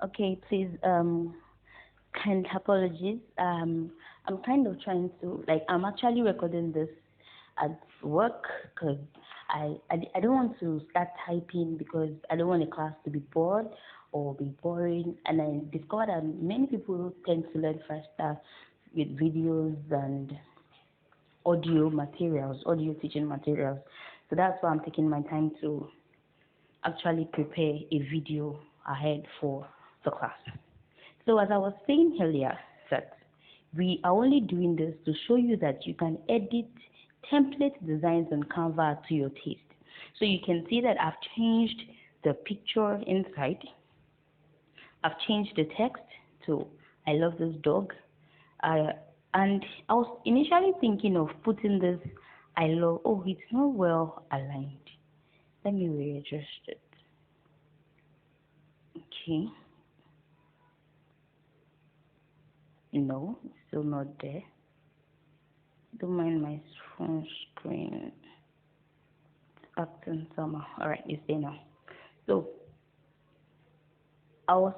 Okay, please, kind apologies. I'm kind of trying to, like, I'm actually recording this at work because I don't want to start typing because I don't want the class to be bored or be boring. And I discovered that many people tend to learn faster with videos and audio teaching materials. So that's why I'm taking my time to actually prepare a video ahead for the class. So as I was saying earlier, that we are only doing this to show you that you can edit template designs on Canva to your taste. So you can see that I've changed the picture inside. I've changed the text to I love this dog. I and I was initially thinking of putting this I love, oh, it's not well aligned. Let me readjust it. Okay. No, it's still not there. Don't mind my phone screen. Acting summer. Alright, it's there now. So I was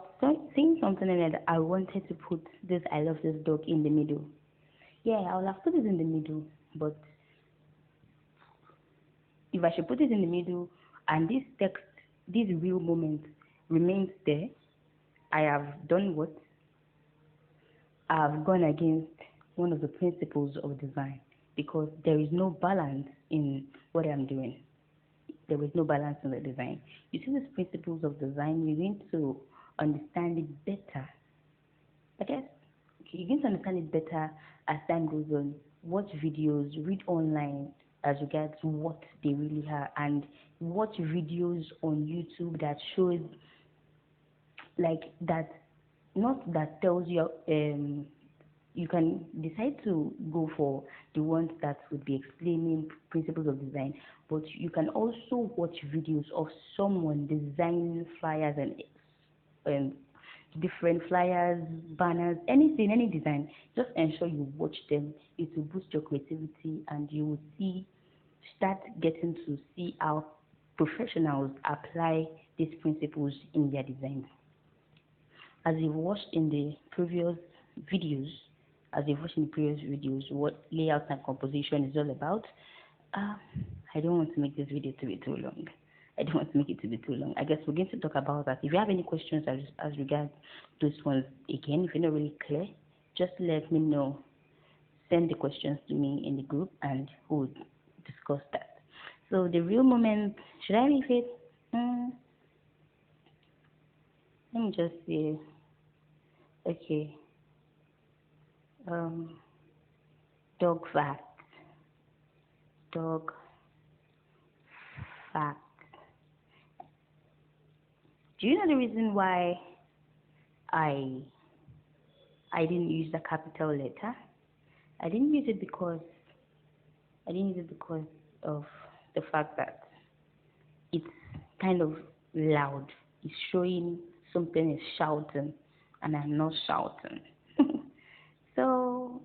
saying something like that I wanted to put this I love this dog in the middle. Yeah, I would have put it in the middle, but if I should put it in the middle and this text, this real moment remains there, I have done what? I've gone against one of the principles of design because there is no balance in what I'm doing. There is no balance in the design. You see these principles of design, you need to understand it better. I guess okay, you need to understand it better as time goes on. Watch videos, read online as regards what they really are, and watch videos on YouTube that shows like that, not that tells you you can decide to go for the ones that would be explaining principles of design, but you can also watch videos of someone designing flyers and different flyers, banners, anything, any design. Just ensure you watch them. It will boost your creativity, and you will start getting to see how professionals apply these principles in their designs. As you've watched in the previous videos, what layout and composition is all about. I don't want to make this video to be too long. I don't want to make it to be too long. I guess we're going to talk about that. If you have any questions as regards those ones, again, if you're not really clear, just let me know. Send the questions to me in the group and we'll discuss that. So the real moment, should I leave it? Let me just see. Okay. Dog facts. Dog facts. Do you know the reason why I didn't use the capital letter? I didn't use it because of the fact that it's kind of loud. It's showing something is shouting, and I'm not shouting. So,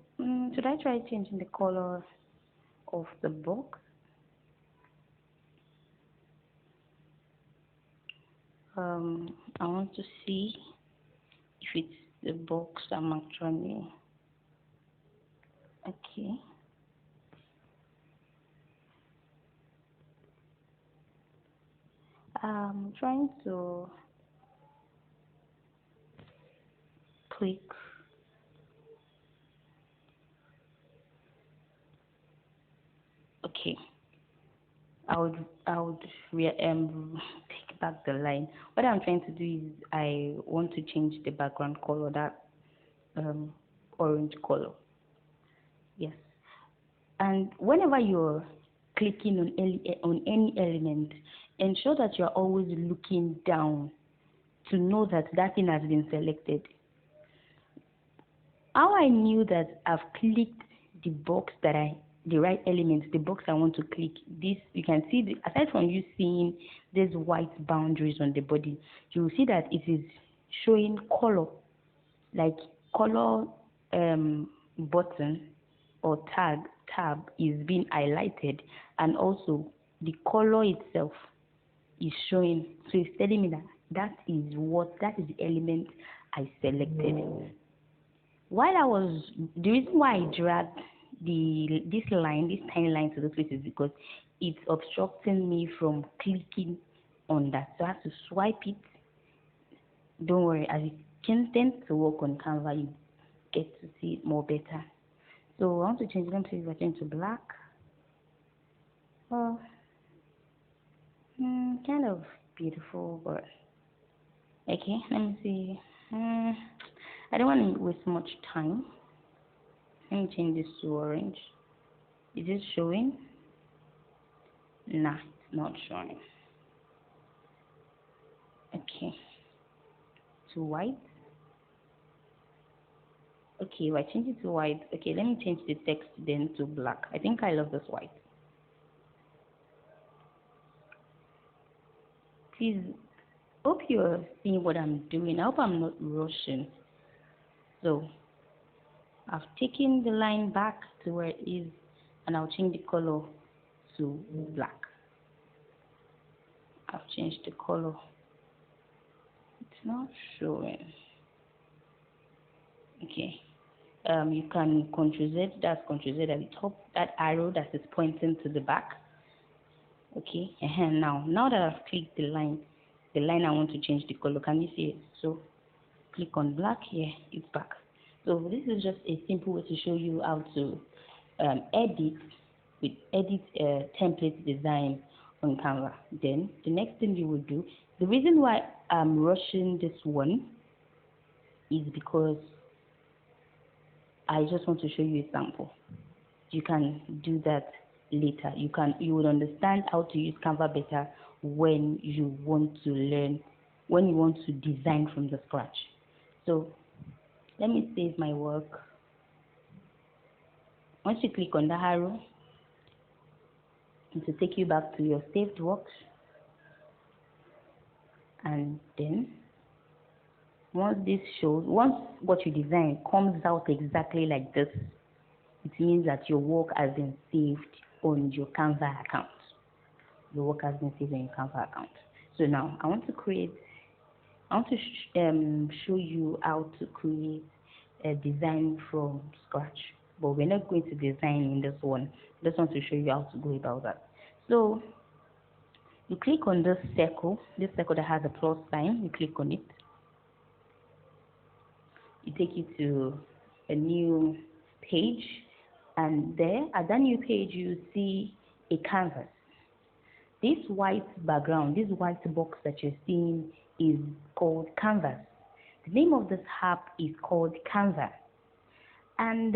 should I try changing the color of the box? I want to see if it's the box I'm actually. Okay. I'm trying to click. Okay. I would take back the line. What I'm trying to do is I want to change the background color, that orange color. Yes. And whenever you're clicking on any element, ensure that you're always looking down to know that that thing has been selected. How I knew that I've clicked the box the right element, the box I want to click, this, you can see, aside from you seeing these white boundaries on the body, you will see that it is showing color, like color button or tab is being highlighted, and also the color itself is showing. So it's telling me that That is the element I selected. While I was, the reason why I dragged this tiny line to the place is because it's obstructing me from clicking on that. So I have to swipe it. Don't worry, as you can tend to work on Canva, you get to see it more better. So I want to change, let me see if I change to black. Well, kind of beautiful, but okay, let me see. I don't want to waste much time. Let me change this to orange. Is it showing? Nah, it's not showing. Okay, to white. Okay, if I change it to white, okay, let me change the text then to black. I think I love this white. Please, hope you're seeing what I'm doing. I hope I'm not rushing. So, I've taken the line back to where it is, and I'll change the color to black. I've changed the color. It's not showing. Okay. You can Ctrl Z, that's Ctrl Z at the top, that arrow that is pointing to the back. Okay, and now that I've clicked the line I want to change the color. Can you see it? So click on black here, it's back. So this is just a simple way to show you how to edit template design on Canva. Then the next thing you will do, the reason why I'm rushing this one is because I just want to show you a sample. You can do that later. You would understand how to use Canva better when you want to design from the scratch. So let me save my work. Once you click on the arrow, it will take you back to your saved works, and then once what you design comes out exactly like this, it means that your work has been saved on your Canva account. Your work has been saved on your Canva account. So now I want to show you how to create a design from scratch. But we're not going to design in this one. I just want to show you how to go about that. So you click on this circle that has a plus sign. You click on it. It takes you to a new page, and there at that new page you see a canvas. This white background, this white box that you're seeing is called Canvas. The name of this app is called Canva. And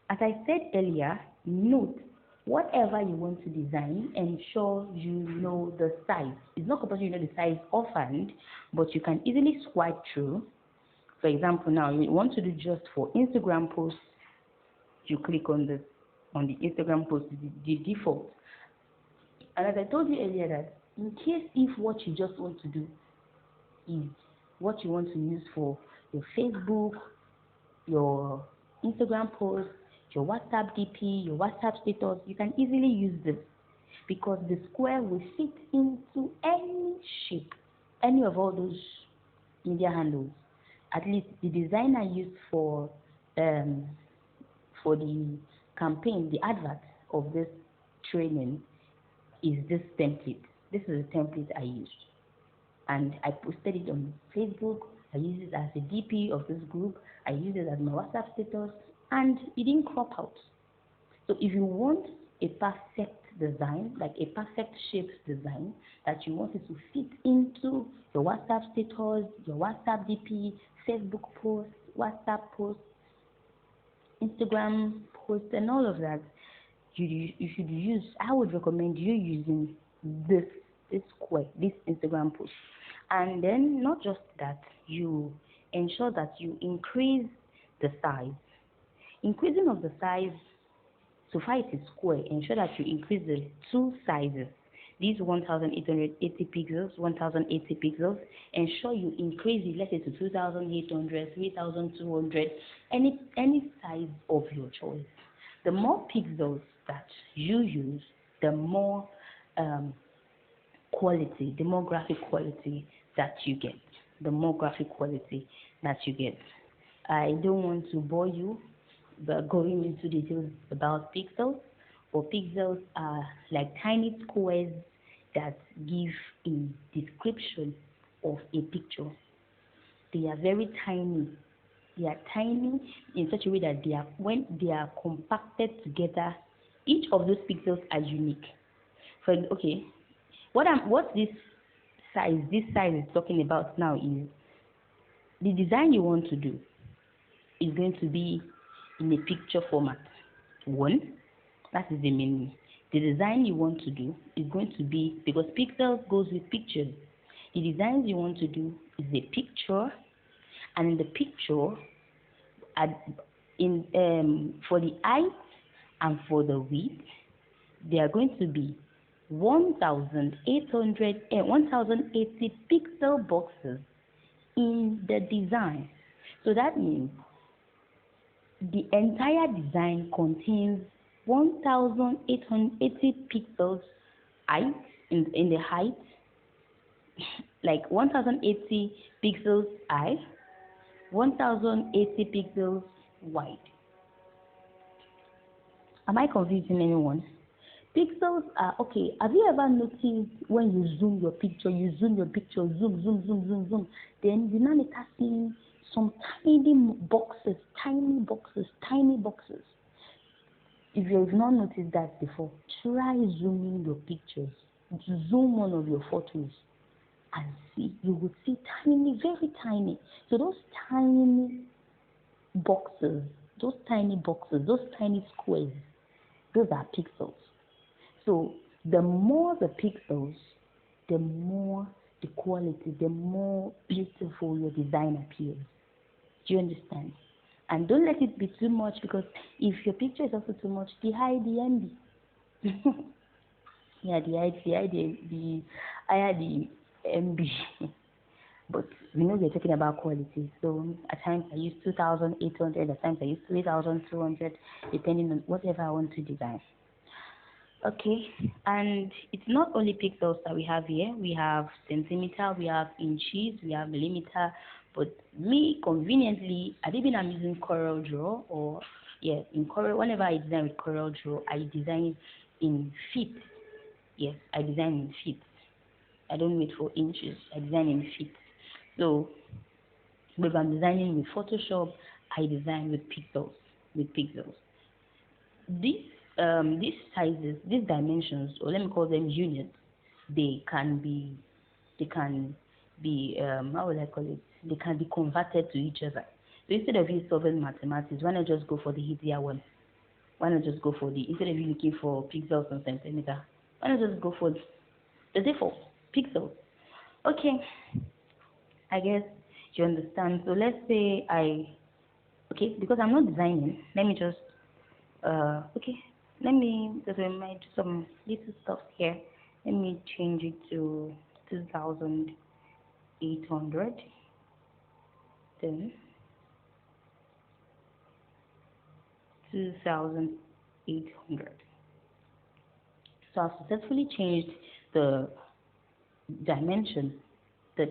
as I said earlier, note whatever you want to design, ensure you know the size. It's not compulsory you know the size offhand, but you can easily swipe through. For example, now you want to do just for Instagram posts, you click on the Instagram post, the default. And as I told you earlier, that in case if what you just want to do is what you want to use for your Facebook, your Instagram post, your WhatsApp DP, your WhatsApp status, you can easily use this, because the square will fit into any shape, any of all those media handles. At least the design I used for the campaign, the advert of this training, is this template. This is the template I used, and I posted it on Facebook. I used it as a DP of this group. I used it as my WhatsApp status, and it didn't crop out. So if you want a perfect design, like a perfect shaped design that you want it to fit into your WhatsApp status, your WhatsApp DP, Facebook post, WhatsApp post, Instagram post, and all of that, you should use, I would recommend you using this square, this Instagram post. And then not just that, you ensure that you increase the size. Increasing of the size, so far it is square, ensure that you increase the two sizes. These 1880 pixels, 1080 pixels, ensure you increase it, let's say to 2800, 3200, any size of your choice. The more pixels that you use, the more quality, the more graphic quality that you get, the more graphic quality that you get. I don't want to bore you by going into details about pixels, but pixels are like tiny squares that give a description of a picture. They are very tiny. They are tiny in such a way that they are, when they are compacted together, each of those pixels are unique. For okay, what this size is talking about now is the design you want to do is going to be in a picture format. One, that is the meaning. The design you want to do is going to be, because pixels goes with pictures. The designs you want to do is a picture, and in the picture, for the height and for the width, they are going to be 1080 pixel boxes in the design. So that means the entire design contains 1880 pixels height in the height, like 1080 pixels high, 1080 pixels wide. Am I confusing anyone? Pixels are okay. Have you ever noticed when you zoom your picture, zoom, zoom, then you now start seeing some tiny boxes. If you have not noticed that before, try zooming your pictures. Zoom one of your photos and see. You will see tiny, very tiny. So those tiny boxes, those tiny squares, those are pixels. So the more the pixels, the more the quality, the more beautiful your design appears. Do you understand? And don't let it be too much, because if your picture is also too much, the higher the MB. Yeah, the higher the MB. But we know we're talking about quality. So at times I use 2,800, at times I use 3,200, depending on whatever I want to design. Okay, and it's not only pixels that we have here. We have centimeter, we have inches, we have millimeter. But me, conveniently, I'm using Corel Draw, or yeah, in Corel. Whenever I design with Corel Draw, I design in feet. Yes, I design in feet. I don't wait for inches. I design in feet. So if I'm designing with Photoshop, I design with pixels. These sizes, these dimensions, or let me call them units, they can be how would I call it? They can be converted to each other. So instead of you solving mathematics, why not just go for the easier one? Why not just go for instead of you looking for pixels and centimeter, why not just go for the default pixels? Okay, I guess you understand. So let's say because I'm not designing, let me just let me just remind some little stuff here. Let me change it to 2,800. Then 2,800. So I've successfully changed the dimension, the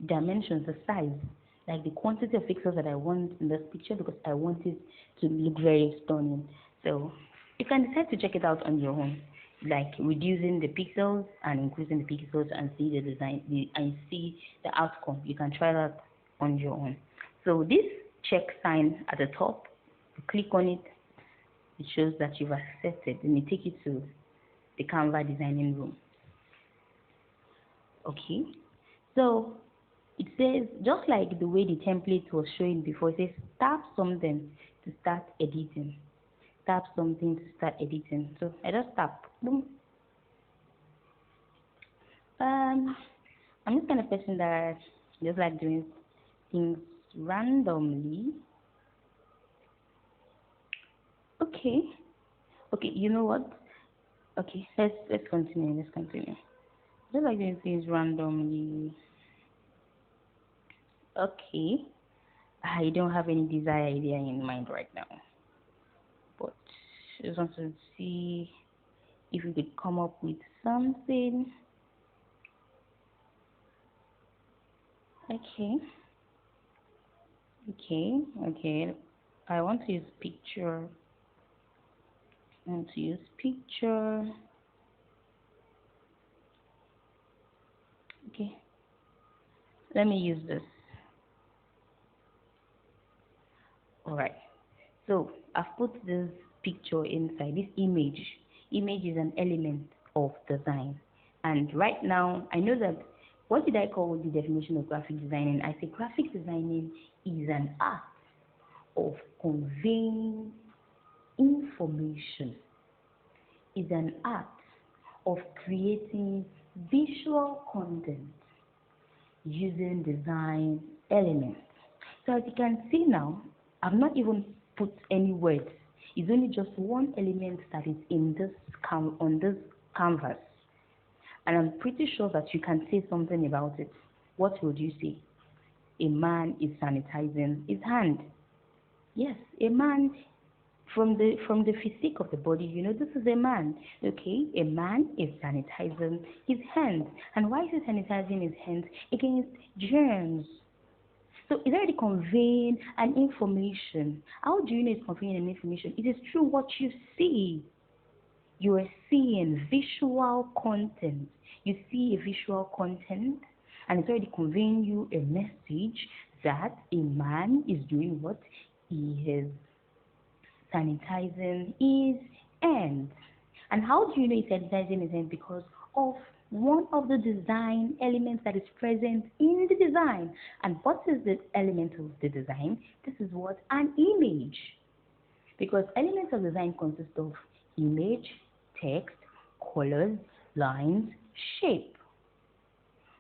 dimensions, the size, like the quantity of pixels that I want in this picture, because I want it to look very stunning. So you can decide to check it out on your own, like reducing the pixels and increasing the pixels, and see the design and see the outcome. You can try that on your own. So this check sign at the top, you click on it, it shows that you've accepted, and it takes you to the Canva designing room. Okay, so it says, just like the way the template was showing before, it says tap something to start editing. Tap something to start editing. So I just tap. Boom. I'm just kind of person that just like doing things randomly. Okay. Okay, you know what? Okay, let's continue. Just like doing things randomly. Okay. I don't have any desired idea in mind right now, but I just want to see if we could come up with something. Okay. I want to use picture. Okay, let me use this. All right, so I've put this picture inside. This image is an element of design, and right now I know that, what did I call the definition of graphic designing? I say graphic designing is an art of conveying information, is an art of creating visual content using design elements. So as you can see now, I've not even put any words. It's only just one element that is in this on this canvas. And I'm pretty sure that you can say something about it. What would you say? A man is sanitizing his hand. Yes, a man, from the physique of the body, you know, this is a man. Okay, a man is sanitizing his hands. And why is he sanitizing his hands? Against germs. So it's already conveying an information. How do you know it's conveying an information? It is through what you see. You are seeing visual content. You see a visual content, and it's already conveying you a message that a man is doing what? He is sanitizing his hands. And how do you know he's sanitizing his hands? Because of one of the design elements that is present in the design. And what is the element of the design? This is what? An image. Because elements of design consist of image, text, colors, lines, shape.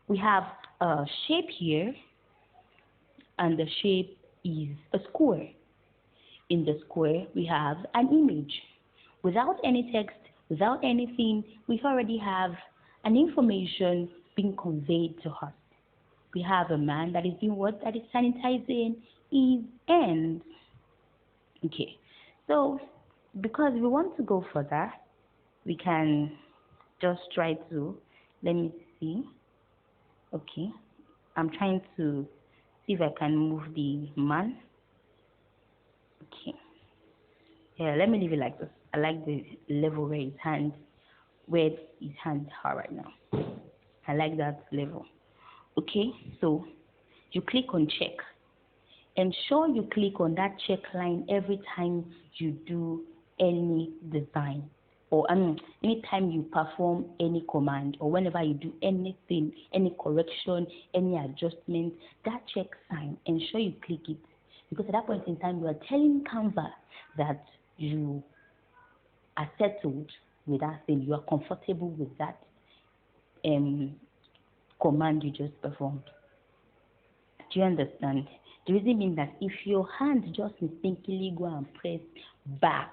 We have a shape here, and the shape is a square. In the square, we have an image. Without any text, without anything, we already have an information being conveyed to us. We have a man that is doing what? That is sanitizing his hands. Okay, so because we want to go further, we can just try to, let me see. Okay, I'm trying to see if I can move the man. Okay, yeah, let me leave it like this. I like the level where his hands are right now. I like that level. Okay, so you click on check. Ensure you click on that check line every time you do any design, or anytime you perform any command, or whenever you do anything, any correction, any adjustment, that check sign, ensure you click it. Because at that point in time, you are telling Canva that you are settled with that thing, you are comfortable with that command you just performed. Do you understand? The reason being that if your hand just mistakenly go and press back,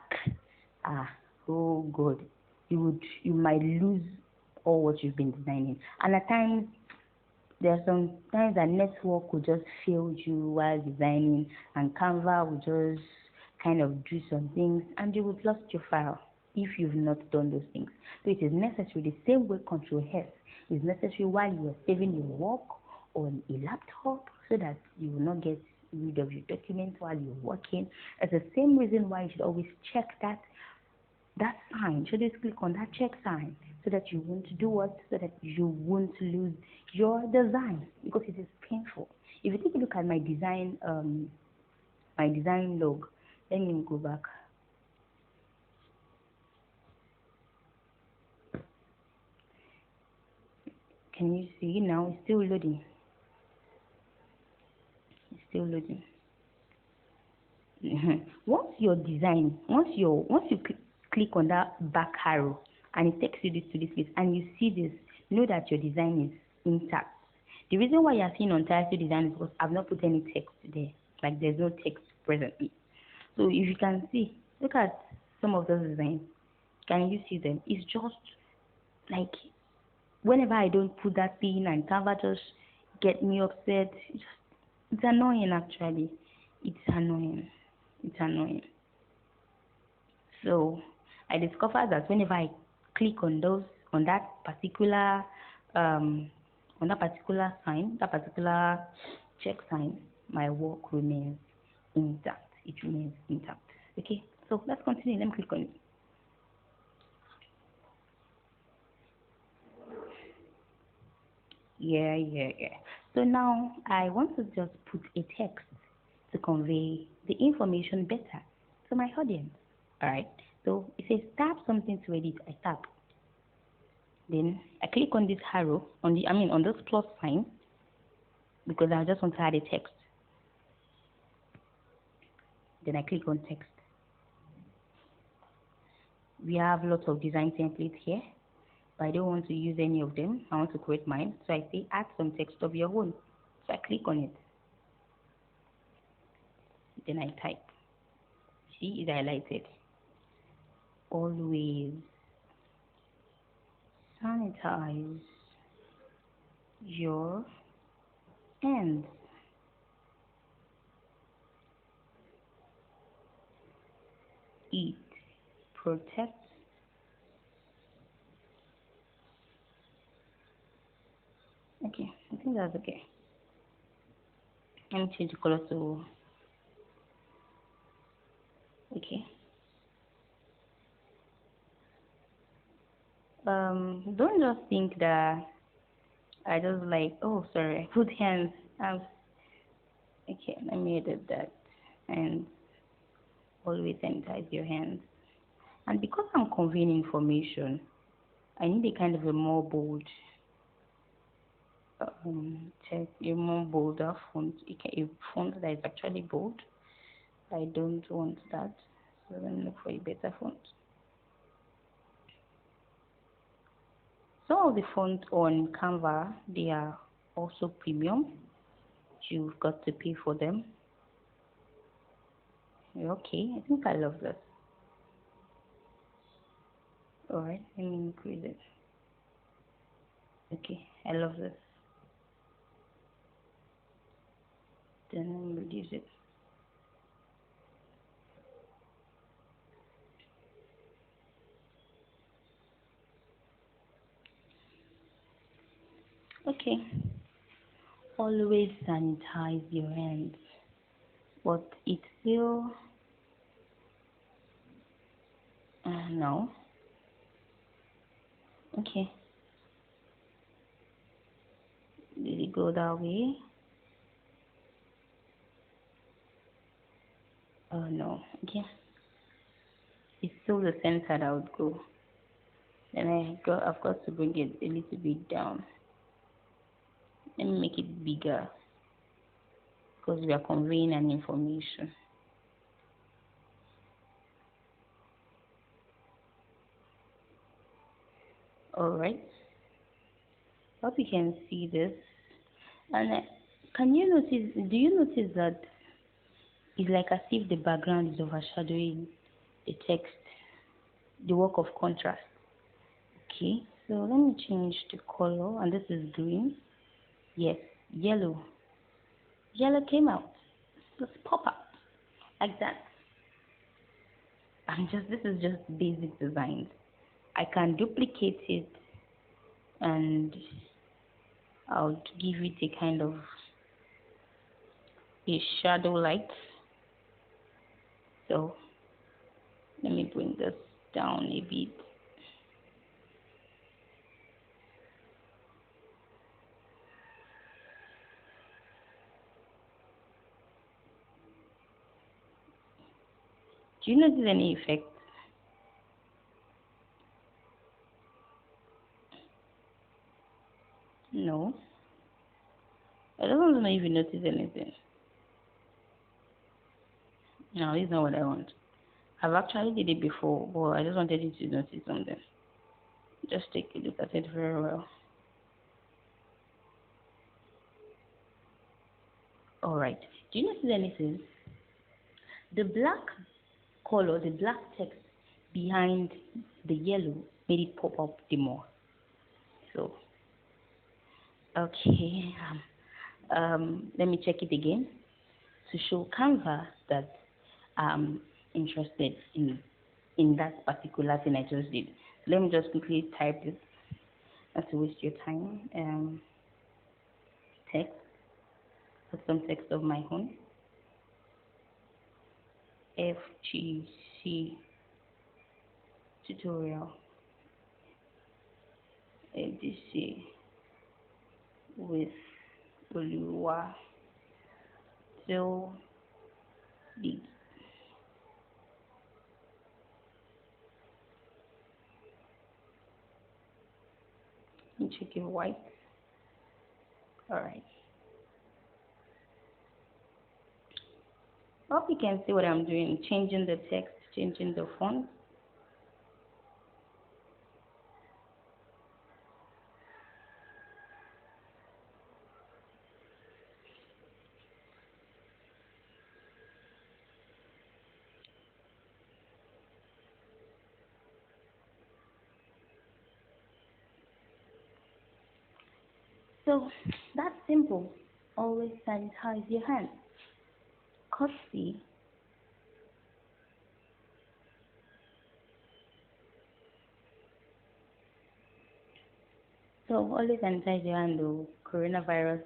oh God, you might lose all what you've been designing. And at times, there are some times that network will just fail you while designing, and Canva will just kind of do some things, and you will lost your file if you've not done those things. So it is necessary, the same way Control S is necessary while you are saving your work on a laptop, so that you will not get rid of your documents while you're working. It's the same reason why you should always check that sign. You should just click on that check sign, so that you won't do what? So that you won't lose your design, because it is painful. If you take a look at my design log, let me go back. Can you see now? It's still loading. It's still loading. Once you click on that back arrow, and it takes you to this place, and you see this, know that your design is intact. The reason why you are seeing untitled design is because I've not put any text there. Like, there's no text presently. So if you can see, look at some of those designs. Can you see them? It's just like, whenever I don't put that thing, and Canva just get me upset. It's annoying, actually. It's annoying. So I discovered that whenever I click on on that particular sign, that particular check sign, my work remains intact. It remains intact. Okay, so let's continue. Let me click on it. Yeah. So now I want to just put a text to convey the information better to my audience. All right. So it says tap something to edit. I tap. Then I click on this arrow on this plus sign because I just want to add a text. Then I click on text. We have lots of design templates here, but I don't want to use any of them. I want to create mine. So I say add some text of your own. So I click on it. Then I type. See, it's highlighted. Always sanitize your hands. It protects okay, I think that's okay. Let me change the color to okay. Don't just think that I just like, oh sorry, I put hands. Okay, let me edit that. And always sanitize your hands. And because I'm conveying information, I need a kind of a more bold check a more bolder font. A font that is actually bold. I don't want that. So let me look for a better font. Some of the fonts on Canva, they are also premium. You've got to pay for them. Okay, I think I love this. Alright, let me increase it. Okay, I love this. Then let me reduce it. Okay. Always sanitize your hands. But it's still no. Okay. Did it go that way? Oh no. Okay. It's still the center that would go. Then I've got to bring it a little bit down. Let me make it bigger because we are conveying an information. Alright. Hope you can see this. And can you notice, do you notice that it's like as if the background is overshadowing the text, the work of contrast? Okay, so let me change the color, and this is green. Yes, yellow. Yellow came out. Just pop up like that. This is just basic design. I can duplicate it and I'll give it a kind of a shadow light. So let me bring this down a bit. Do you notice any effect? No. I don't know if you notice anything. No, it's not what I want. I've actually did it before, but I just wanted you to notice something. Just take a look at it very well. Alright. Do you notice anything? The black color, the black text behind the yellow made it pop up the more. So, okay. Let me check it again to show Canva that I'm interested in that particular thing I just did. Let me just quickly type this. not to waste your time. Text, put some text of my own. FGC tutorial. FGC with OLUWATOBIG. Check it white. Alright. Hope you can see what I'm doing, changing the text, changing the font. So that's simple. Always sanitize your hands. Courtesy. So always sanitize your hand though. Coronavirus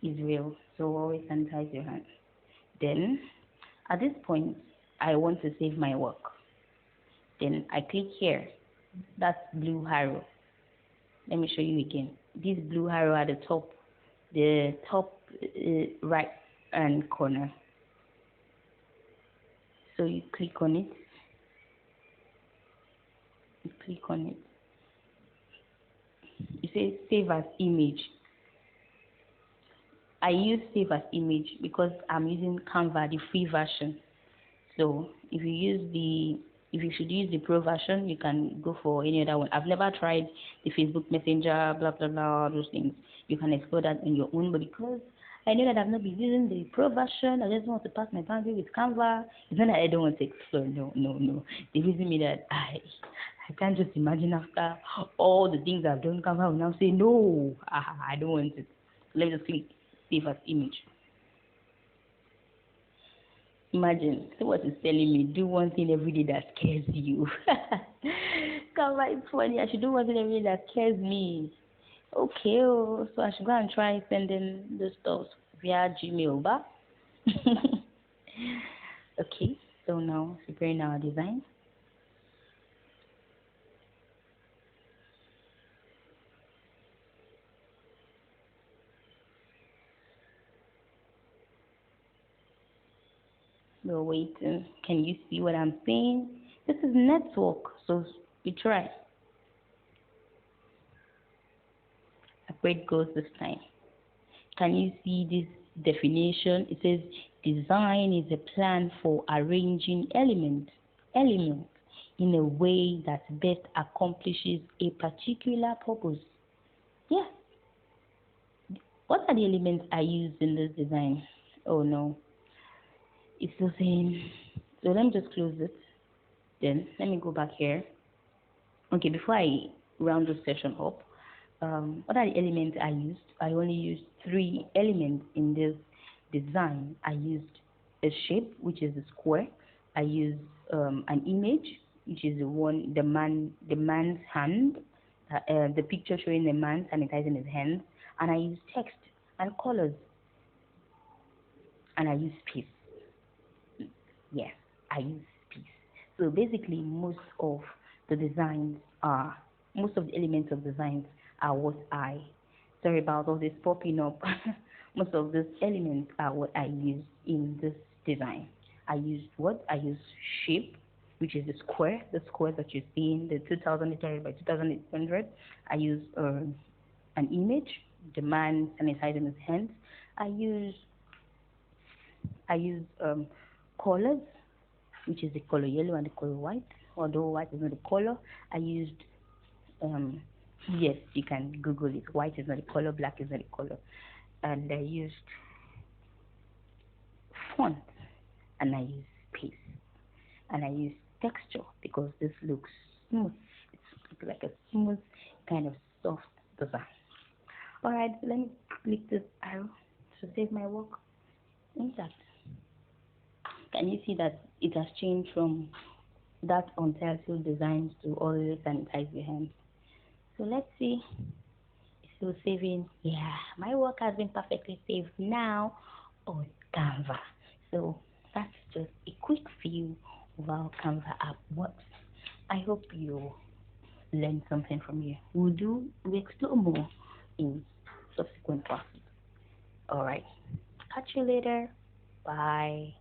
is real. So always sanitize your hands. Then at this point I want to save my work. Then I click here. That's blue arrow. Let me show you again. This blue arrow at the top right hand corner. So you click on it. You click on it. You say save as image. I use save as image because I'm using Canva, the free version. So if you should use the pro version, you can go for any other one. I've never tried the Facebook Messenger, blah blah blah, those things. You can explore that on your own, but because I know that I've not been using the pro version, I just want to pass my boundary with Canva. It's not that I don't want to explore. No. The reason is that I can't just imagine after all the things I've done, Canva will now say no. I don't want it. Let me just click save as image. Imagine, so what it's telling me, do one thing every day that scares you. Canva is funny. I should do one thing every day that scares me. Okay, so I should go and try sending the stuff via Gmail, ba? Okay, so now preparing our design. We're waiting. Can you see what I'm saying? This is network, so we try. Separate goals this time. Can you see this definition? It says design is a plan for arranging elements in a way that best accomplishes a particular purpose. Yeah. What are the elements I used in this design? Oh no. It's the same. So let me just close it. Then let me go back here. Okay, before I round this session up, what are the elements I used? I only used 3 elements in this design. I used a shape, which is a square. I used an image, which is the man's hand, the picture showing the man sanitizing his hands, and I used text and colors, and I used space. Yes, I use space. So basically, most of the elements of designs are what sorry about all this popping up. Most of these elements are what I use in this design. I used what? I used shape, which is the square that you see in the 2800 by 2800. I used an image, the man sanitizing his hands. I used colors, which is the color yellow and the color white. Although white is not the color, I used yes, you can Google it. White is not the color, black is not the color. And I used font, and I used space, and I used texture because this looks smooth. It's like a smooth kind of soft design. Alright, so let me click this arrow to save my work intact. Can you see that it has changed from that untitled designs to all the sanitize your hands? So let's see So saving, yeah, my work has been perfectly saved now on Canva. So that's just a quick view of how Canva app works. I hope you learned something from you. We'll explore more in subsequent classes. Alright. Catch you later. Bye.